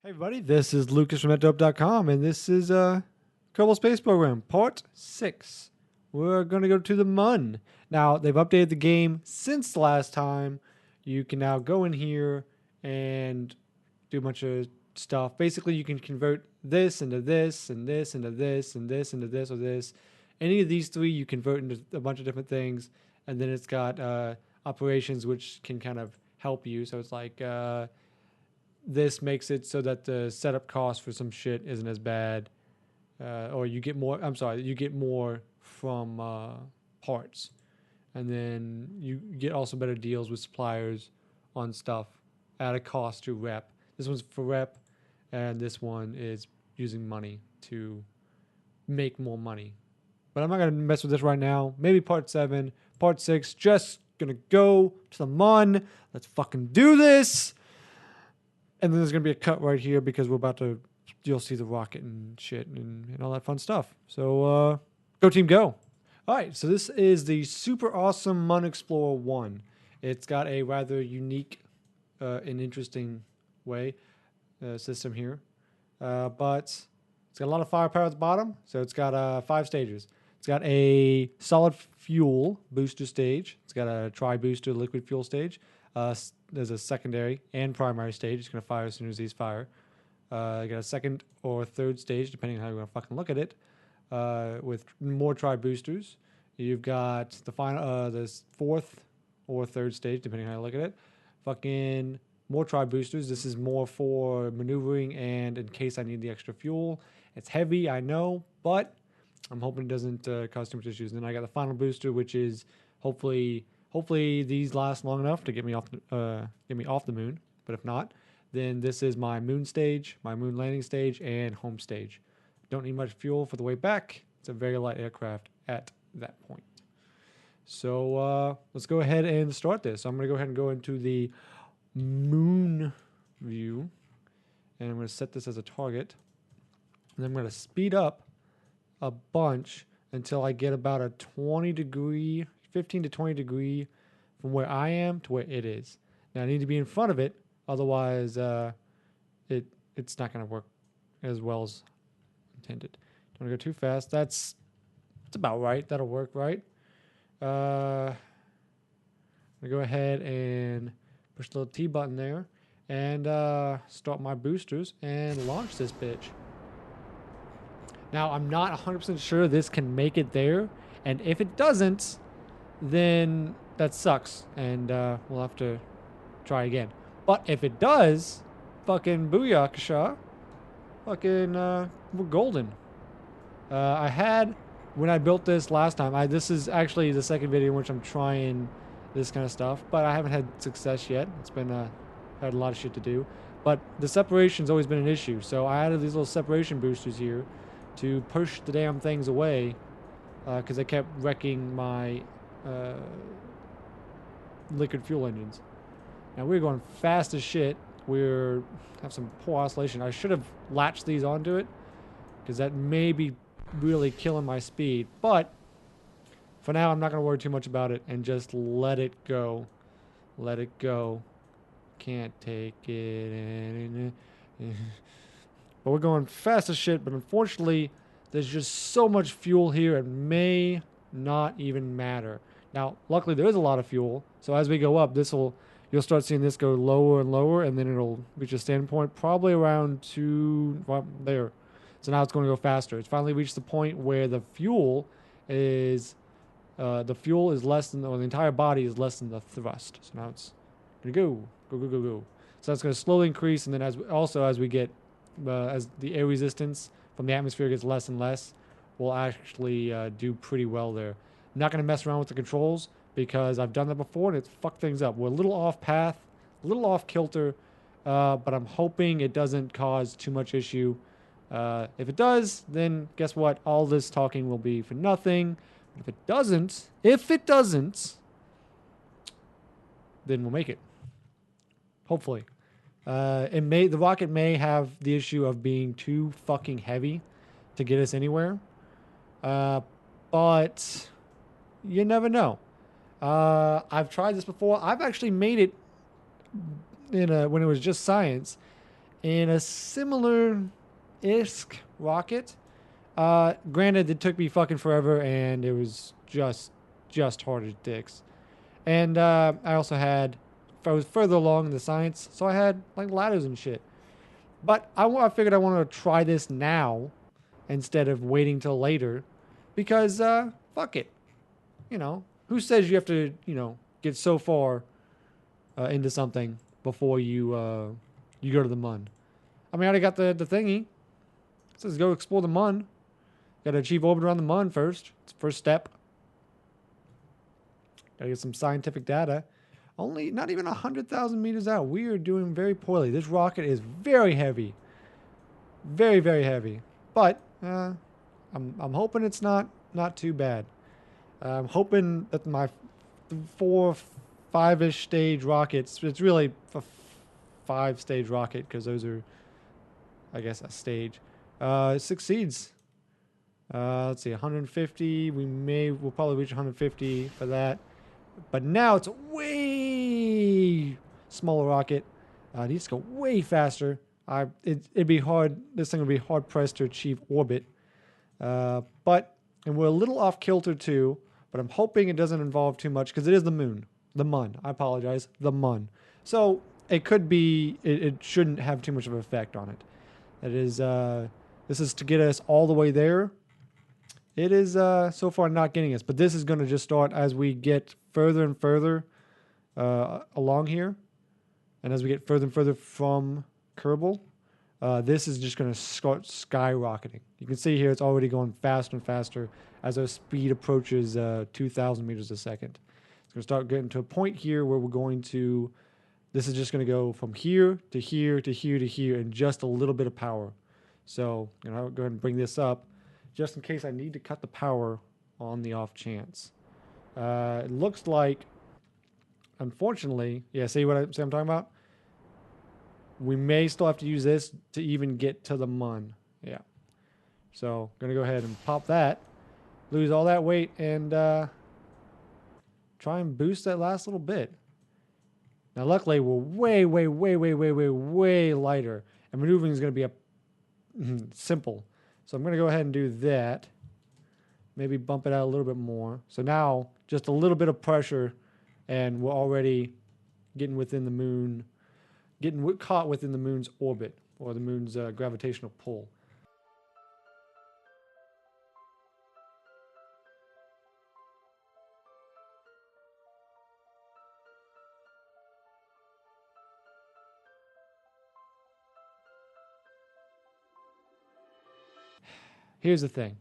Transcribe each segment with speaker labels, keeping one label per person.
Speaker 1: Hey everybody, this is Lucas from ANTINOPE.com, and this is Kerbal Space Program, Part 6. We're going to go to the Mun. Now, they've updated the game since the last time. You can now go in here and do a bunch of stuff. Basically, you can convert this into this, and this into this, and this into this, or this. Any of these three you convert into a bunch of different things, and then it's got operations which can kind of help you. So it's like... this makes it so that the setup cost for some shit isn't as bad, or you get more. I'm sorry, you get more from parts, and then you get also better deals with suppliers on stuff at a cost to rep. This one's for rep, and this one is using money to make more money. But I'm not gonna mess with this right now. Maybe part 7, part 6. Just gonna go to the Mun. Let's fucking do this. And then there's going to be a cut right here because we're about to, you'll see the rocket and shit and all that fun stuff. So, go team, go. All right, so this is the super awesome Mun Explorer 1. It's got a rather unique and interesting way system here. But it's got a lot of firepower at the bottom. So it's got 5 stages. It's got a solid fuel booster stage. It's got a tri-booster liquid fuel stage. There's a secondary and primary stage. It's going to fire as soon as these fire. You got a second or third stage, depending on how you want to fucking look at it, with more tri-boosters. You've got the final, this fourth or third stage, depending on how you look at it. Fucking more tri-boosters. This is more for maneuvering and in case I need the extra fuel. It's heavy, I know, but I'm hoping it doesn't cause too much issues. And then I got the final booster, which is hopefully these last long enough to get me off the moon. But if not, then this is my moon stage, my moon landing stage, and home stage. Don't need much fuel for the way back. It's a very light aircraft at that point. So let's go ahead and start this. So I'm going to go ahead and go into the moon view, and I'm going to set this as a target. And I'm going to speed up a bunch until I get about a 15 to 20 degree from where I am to where it is. Now I need to be in front of it, otherwise it's not going to work as well as intended. Don't want to go too fast. That's about right. That'll work, right? I'm going to go ahead and push the little T button there and start my boosters and launch this bitch. Now I'm not 100% sure this can make it there, and if it doesn't, then that sucks, and we'll have to try again. But if it does, fucking booyakasha, fucking we're golden. I had, when I built this last time, this is actually the second video in which I'm trying this kind of stuff, but I haven't had success yet. It's been had a lot of shit to do, but the separation's always been an issue. So I added these little separation boosters here to push the damn things away, because they kept wrecking my liquid fuel engines. Now we're going fast as shit. We're have some poor oscillation. I should have latched these onto it, because that may be really killing my speed. But for now, I'm not going to worry too much about it and just let it go. Let it go. Can't take it. But we're going fast as shit. But unfortunately, there's just so much fuel here, it may not even matter. Now, luckily there is a lot of fuel, so as we go up, you'll start seeing this go lower and lower, and then it'll reach a standing point probably around there. So now it's going to go faster. It's finally reached the point where the fuel is less than, or the entire body is less than the thrust. So now it's going to go. So that's going to slowly increase, and then as we get as the air resistance from the atmosphere gets less and less, we'll actually do pretty well there. I'm not going to mess around with the controls because I've done that before and it's fucked things up. We're a little off path, a little off kilter, but I'm hoping it doesn't cause too much issue. If it does, then guess what? All this talking will be for nothing. If it doesn't, then we'll make it. Hopefully. The rocket may have the issue of being too fucking heavy to get us anywhere. But you never know. I've tried this before. I've actually made it when it was just science, in a similar-isk rocket. Granted, it took me fucking forever, and it was just hard as dicks. And I also had, I was further along in the science, so I had like ladders and shit. But I figured I wanted to try this now instead of waiting till later, because fuck it, you know. Who says you have to, get so far into something before you go to the mun? I mean, I already got the thingy. It says go explore the mun. Got to achieve orbit around the mun first. It's the first step. Got to get some scientific data. Only not even 100,000 meters out. We are doing very poorly. This rocket is very heavy, very heavy. But I'm hoping it's not too bad. I'm hoping that my 4, 5-ish stage rockets. It's really a 5-stage rocket because those are, I guess, a stage. Succeeds. Let's see, 150. We'll probably reach 150 for that. But now it's a way smaller rocket. It needs to go way faster. It'd be hard. This thing would be hard pressed to achieve orbit. And we're a little off kilter too. But I'm hoping it doesn't involve too much because it is the moon, the mun. I apologize, the mun. So it could be. It shouldn't have too much of an effect on it. It is. This is to get us all the way there. It is so far not getting us, but this is going to just start as we get further and further along here, and as we get further and further from Kerbal, this is just going to start skyrocketing. You can see here it's already going faster and faster as our speed approaches 2,000 meters a second. It's going to start getting to a point here where we're going to. This is just going to go from here to here to here to here in just a little bit of power. So I'll go ahead and bring this up, just in case I need to cut the power on the off chance. It looks like, unfortunately, yeah, see what I'm talking about? We may still have to use this to even get to the mun. Yeah. So, going to go ahead and pop that, lose all that weight, and try and boost that last little bit. Now, luckily, we're way lighter, and maneuvering is going to be simple. So I'm going to go ahead and do that. Maybe bump it out a little bit more. So now, just a little bit of pressure, and we're already getting within the moon, getting caught within the moon's orbit, or the moon's gravitational pull. Here's the thing.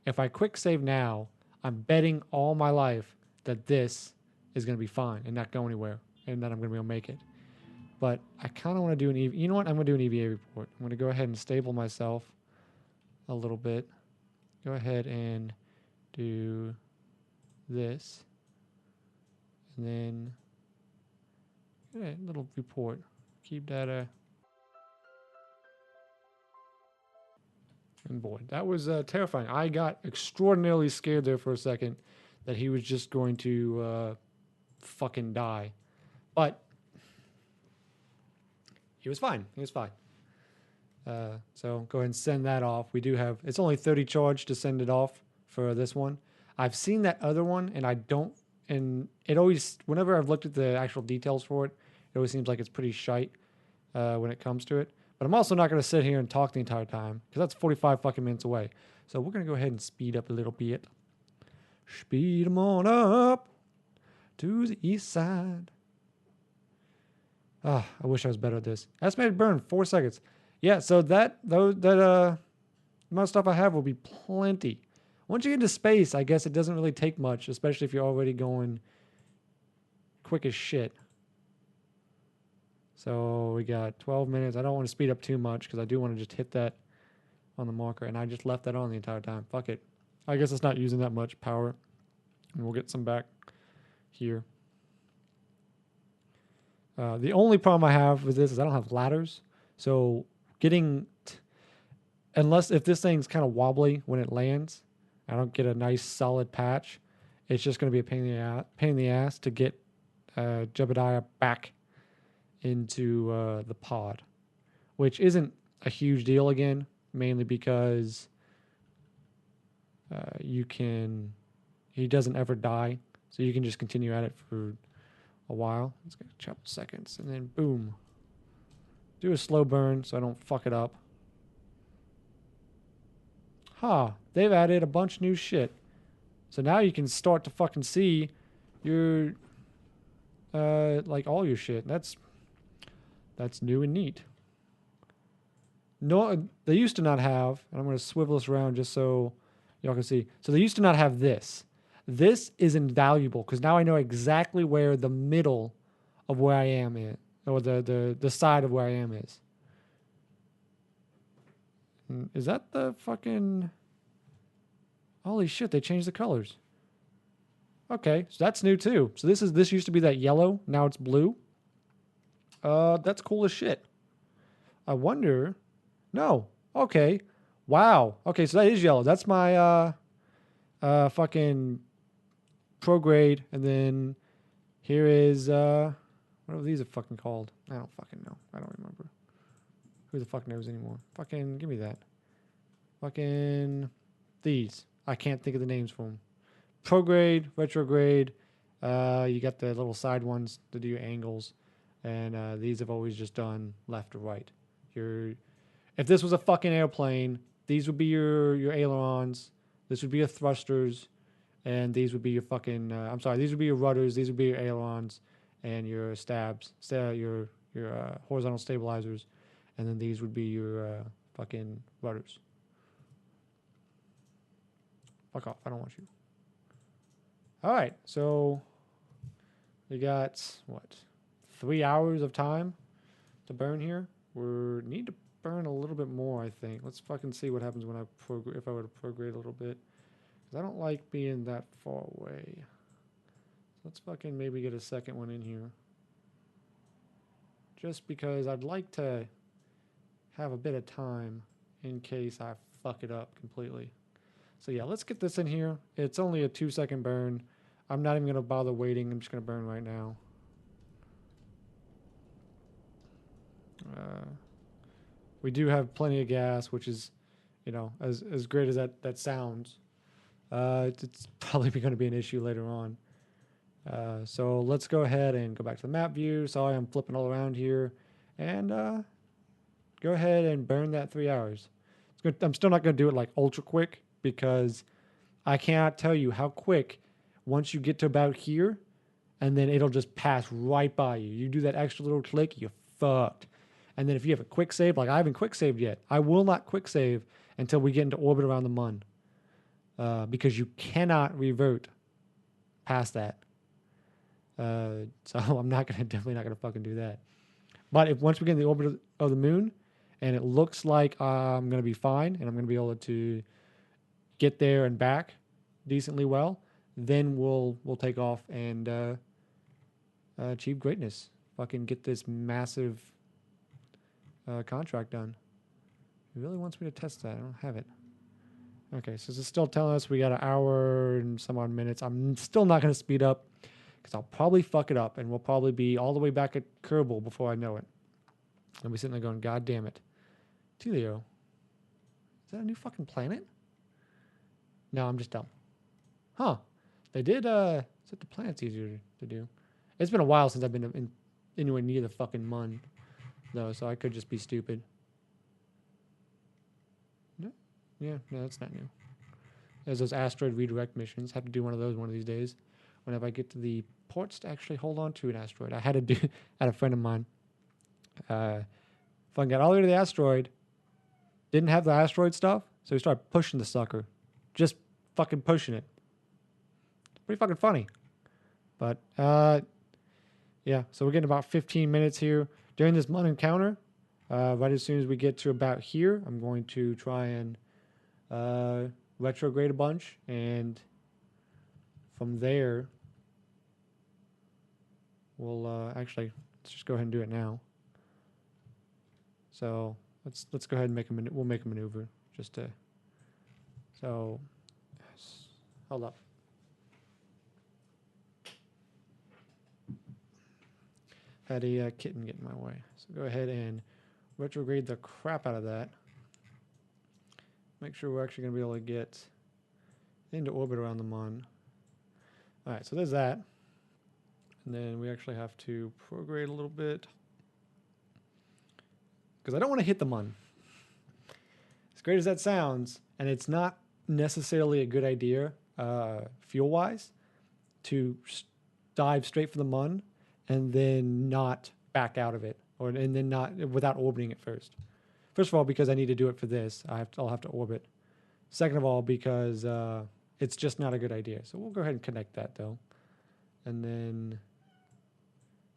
Speaker 1: If I quick save now, I'm betting all my life that this is going to be fine and not go anywhere, and that I'm going to be able to make it. But I kind of want to do an EVA. You know what? I'm going to do an EVA report. I'm going to go ahead and stable myself a little bit. Go ahead and do this. And then little report. Keep data. And boy, that was terrifying. I got extraordinarily scared there for a second that he was just going to fucking die. But he was fine. He was fine. So go ahead and send that off. We do have, it's only 30 charge to send it off for this one. I've seen that other one, and it always, whenever I've looked at the actual details for it, it always seems like it's pretty shite when it comes to it. But I'm also not going to sit here and talk the entire time, because that's 45 fucking minutes away. So we're going to go ahead and speed up a little bit. Speed them on up to the east side. Ah, I wish I was better at this. Estimated burn, 4 seconds. Yeah, so that amount of stuff I have will be plenty. Once you get into space, I guess it doesn't really take much, especially if you're already going quick as shit. So we got 12 minutes. I don't want to speed up too much because I do want to just hit that on the marker. And I just left that on the entire time. Fuck it. I guess it's not using that much power. And we'll get some back here. The only problem I have with this is I don't have ladders. So unless if this thing's kind of wobbly when it lands, I don't get a nice solid patch. It's just going to be a pain in the ass to get Jebediah back into the pod. which isn't a huge deal again, mainly because he doesn't ever die, so you can just continue at it for a while. It's gonna a couple seconds, and then boom. Do a slow burn so I don't fuck it up. They've added a bunch of new shit. So now you can start to fucking see your, like all your shit. That's new and neat. No, they used to not have, and I'm going to swivel this around just so y'all can see. So they used to not have this. This is invaluable because now I know exactly where the middle of where I am is, or the side of where I am is. Is that the fucking... Holy shit, they changed the colors. Okay, so that's new too. So this used to be that yellow, now it's blue. That's cool as shit. I wonder... No. Okay. Wow. Okay, so that is yellow. That's my fucking prograde, and then here is what are these fucking called? I don't fucking know. I don't remember. Who the fuck knows anymore? Fucking give me that. Fucking these. I can't think of the names for them. Prograde, retrograde. You got the little side ones to do your angles, and these have always just done left or right. If this was a fucking airplane, these would be your ailerons. This would be your thrusters, and these would be your fucking. I'm sorry, these would be your rudders. These would be your ailerons, and your stabs. Your horizontal stabilizers, and then these would be your fucking rudders. Fuck off! I don't want you. All right, so we got what? 3 hours of time to burn here. We need to burn a little bit more, I think. Let's fucking see what happens when if I were to prograde a little bit. Because I don't like being that far away. Let's fucking maybe get a second one in here. Just because I'd like to have a bit of time in case I fuck it up completely. So yeah, let's get this in here. It's only a 2-second burn. I'm not even going to bother waiting. I'm just going to burn right now. We do have plenty of gas, which is, you know, as great as that sounds. It's probably going to be an issue later on. So let's go ahead and go back to the map view. Sorry, I'm flipping all around here. And go ahead and burn that 3 hours. I'm still not going to do it like ultra quick because I cannot tell you how quick once you get to about here, and then it'll just pass right by you. You do that extra little click, you're fucked. And then if you have a quick save, like I haven't quick saved yet, I will not quick save until we get into orbit around the mun. Because you cannot revert past that. So I'm definitely not gonna fucking do that. But if once we get in the orbit of the moon, and it looks like I'm gonna be fine, and I'm gonna be able to get there and back decently well, then we'll take off and achieve greatness. Fucking get this massive contract done. He really wants me to test that. I don't have it. Okay, so it's still telling us we got an hour and some odd minutes. I'm still not going to speed up because I'll probably fuck it up, and we'll probably be all the way back at Kerbal before I know it. I'll be sitting there going, God damn it. Telio. Is that a new fucking planet? No, I'm just dumb. Huh. They did, said the planet's easier to do. It's been a while since I've been anywhere near the fucking mun, though, so I could just be stupid. No? Yeah, no, that's not new. There's those asteroid redirect missions. Have to do one of those one of these days. Whenever I get to the ports to actually hold on to an asteroid. I had a friend of mine. Fucking got all the way to the asteroid. Didn't have the asteroid stuff, so he started pushing the sucker. Just fucking pushing it. Pretty fucking funny. But, yeah, so we're getting about 15 minutes here. During this mun encounter, right as soon as we get to about here, I'm going to try and retrograde a bunch, and from there, we'll actually let's just go ahead and do it now. So let's go ahead and we'll make a maneuver just to. So, hold up. Had a kitten get in my way. So go ahead and retrograde the crap out of that. Make sure we're actually going to be able to get into orbit around the Mun. All right, so there's that. And then we actually have to prograde a little bit. Because I don't want to hit the Mun. As great as that sounds, and it's not necessarily a good idea, fuel-wise, to dive straight for the Mun and then not back out of it, and then not without orbiting it first. First of all, because I need to do it for this, I'll have to orbit. Second of all, because it's just not a good idea. So we'll go ahead and connect that though, and then,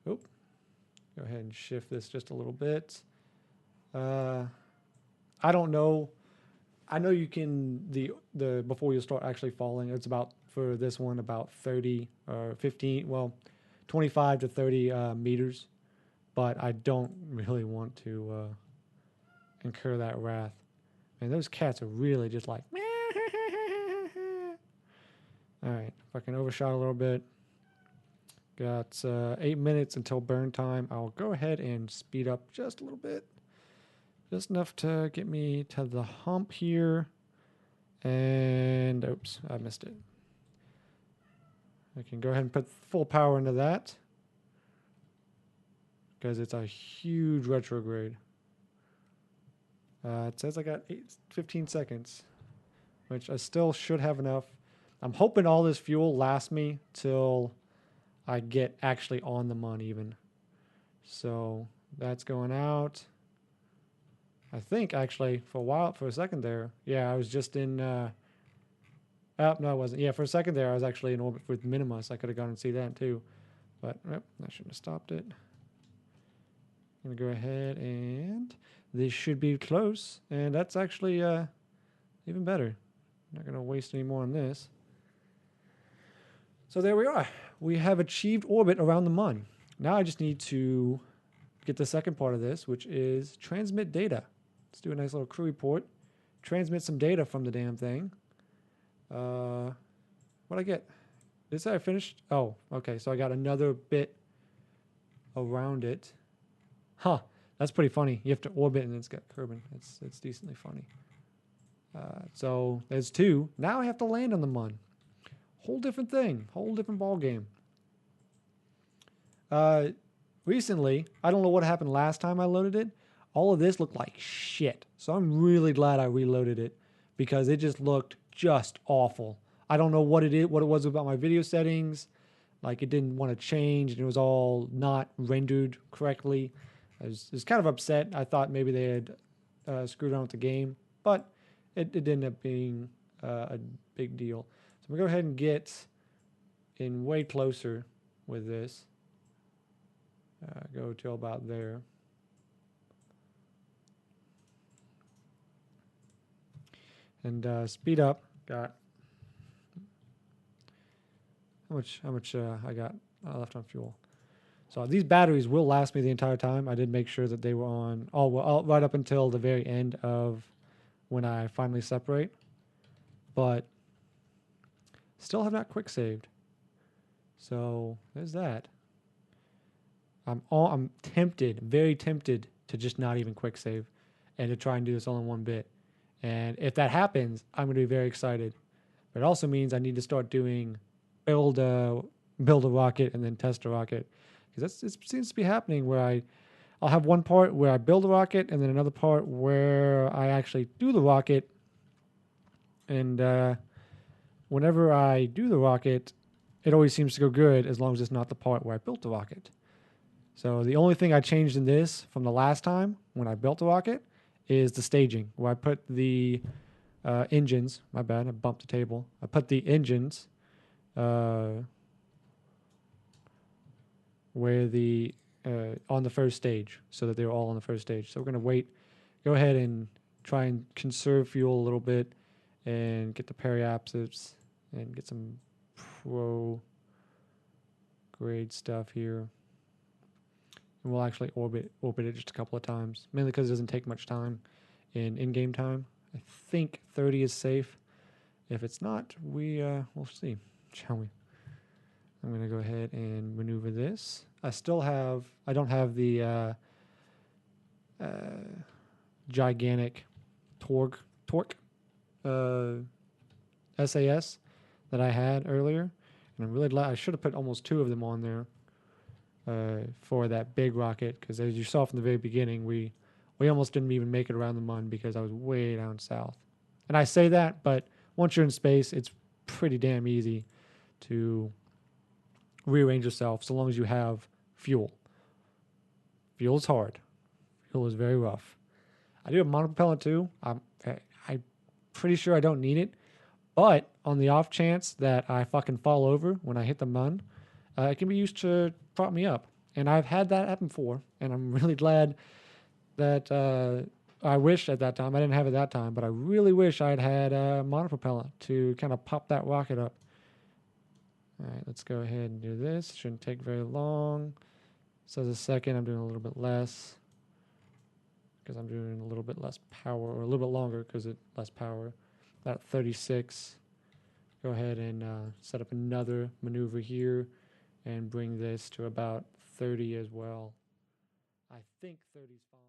Speaker 1: go ahead and shift this just a little bit. I don't know. I know you can the before you start actually falling. It's about for this one about 30 or 15. Well, 25 to 30 meters, but I don't really want to incur that wrath. Man, those cats are really just like. All right, if I can overshot a little bit. Got 8 minutes until burn time. I'll go ahead and speed up just a little bit. Just enough to get me to the hump here. And, oops, I missed it. I can go ahead and put full power into that. Because it's a huge retrograde. It says I got 15 seconds. Which I still should have enough. I'm hoping all this fuel lasts me till I get actually on the Mun even. So, that's going out. I think actually for a second there, yeah, I was just in. No, I wasn't. Yeah, for a second there, I was actually in orbit with Minimus. I could have gone and see that too, but I shouldn't have stopped it. I'm gonna go ahead and this should be close, and that's actually even better. I'm not gonna waste any more on this. So there we are. We have achieved orbit around the Mun. Now I just need to get the second part of this, which is transmit data. Let's do a nice little crew report. Transmit some data from the damn thing. What'd I get? Did it say I finished? Oh, okay. So I got another bit around it. Huh. That's pretty funny. You have to orbit and it's got Kerbal. It's decently funny. So there's 2. Now I have to land on the Mun. Whole different thing. Whole different ball game. Recently, I don't know what happened last time I loaded it. All of this looked like shit. So I'm really glad I reloaded it because it just looked just awful. I don't know what it was about my video settings. Like it didn't want to change and it was all not rendered correctly. I was kind of upset. I thought maybe they had screwed around with the game, but it ended up being a big deal. So I'm going to go ahead and get in way closer with this. Go to about there. And speed up. Got how much I got left on fuel. So these batteries will last me the entire time. I did make sure that they were on right up until the very end of when I finally separate. But still have not quick saved. So there's that. I'm tempted, very tempted to just not even quick save and to try and do this all in one bit. And if that happens, I'm going to be very excited. But it also means I need to start doing build a rocket and then test a rocket. Because it seems to be happening where I'll have one part where I build a rocket and then another part where I actually do the rocket. And whenever I do the rocket, it always seems to go good as long as it's not the part where I built the rocket. So the only thing I changed in this from the last time when I built the rocket is the staging, where I put the engines. My bad, I bumped the table. I put the engines where the on the first stage, so that they were all on the first stage. So we're gonna go ahead and try and conserve fuel a little bit, and get the periapsis and get some pro grade stuff here. And we'll actually orbit it just a couple of times, mainly because it doesn't take much time in-game time. I think 30 is safe. If it's not, we'll see, shall we? I'm going to go ahead and maneuver this. I don't have the gigantic torque SAS that I had earlier, and I'm really glad. I should have put almost 2 of them on there for that big rocket, because as you saw from the very beginning, we almost didn't even make it around the Mun because I was way down south. And I say that, but once you're in space, it's pretty damn easy to rearrange yourself so long as you have fuel. Fuel is hard. Fuel is very rough. I do have monopropellant too. I'm pretty sure I don't need it, but on the off chance that I fucking fall over when I hit the Mun, it can be used to prop me up. And I've had that happen before, and I'm really glad that I wish at that time, I didn't have it that time, but I really wish I'd had monopropellant to kind of pop that rocket up. All right, let's go ahead and do this. Shouldn't take very long. So the second, I'm doing a little bit less because I'm doing a little bit less power, or a little bit longer because it's less power. About 36. Go ahead and set up another maneuver here and bring this to about 30 as well. I think 30 is fine.